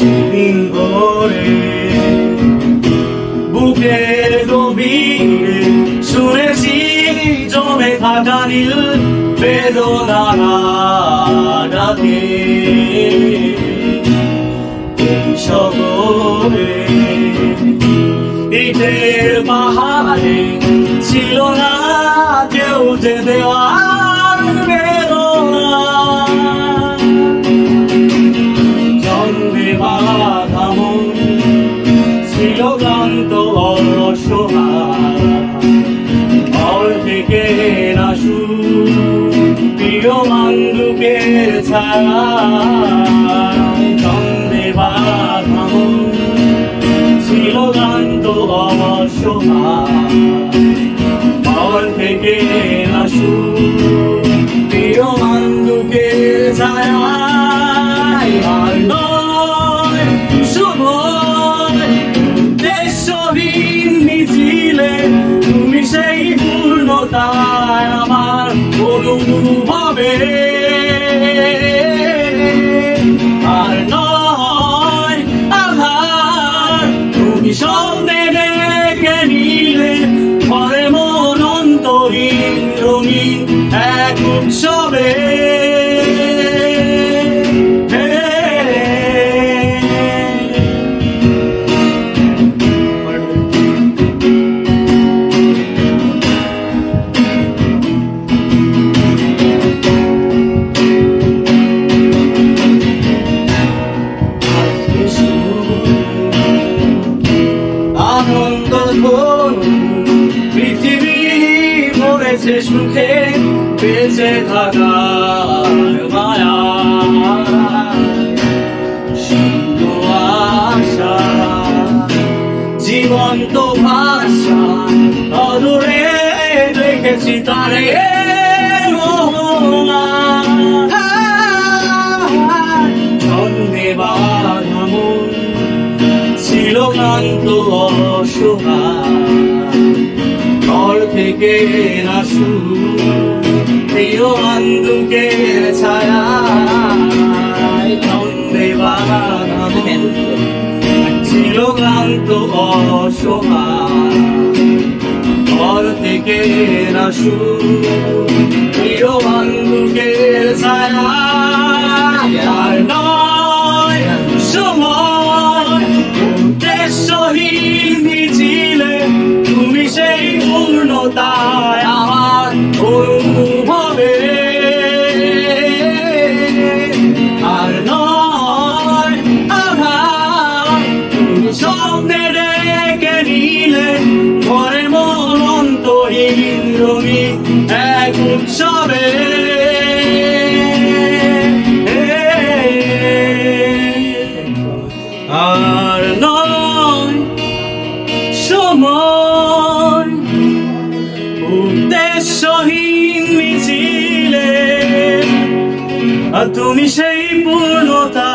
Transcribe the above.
সেদিন ভোরে বুকের গভীরে শুনেছি জমে থাকা নীল বেদনার ডাকে। এই শহরে ইটের পাহাড়ে ছিল না কেউ যে দেওয়ার বেদনা। জন্মে বাঁধা মন ছিল ক্লান্ত অসহায়, ঘর থেকে না প্রিয় বন্ধুকের ছায়া। জন্মে বাঁধা মন ছিল ক্লান্ত অসহায়, ঘর থেকে না প্রিয় বন্ধুকের ছায়া। আর নয় সময় দেশহীন মিছিলে তুমি সেই পূর্ণতায় আমার অনুভবে। আর নয় আধার তুমি স্বপ্নে ডেকে নিলে ঘরে মন অন্তহীন রঙিন এক উৎসবে। আনন্দ পৃথিবী ভরেছে সুখে বেঁচে থাকার মায়া। সুন্দর আশা জীবন্ত ভাষা অদূরে দেখেছি তারে ছন্দে বাঁধা মন ছিল ক্লান্ত অসহায়, ঘর থেকে না প্রিয় বন্ধুকের ছায়া। ছন্দে বাঁধা মন ছিল ক্লান্ত অসহায়, ঘর থেকে না প্রিয় বন্ধুকের ছায়া। আর নয় সময় দেশহীন মিছিলে তুমি সেই পূর্ণতায় আমার অনুভবে। আর নয় আঘাত তুমি স্বপ্নে ডেকে নিলে ঘরে মন অন্তহীন রঙিন এক উৎসবে। আর নয় সময় উদ্দেশ্যহীন মিছিলে তুমি সেই পূর্ণতা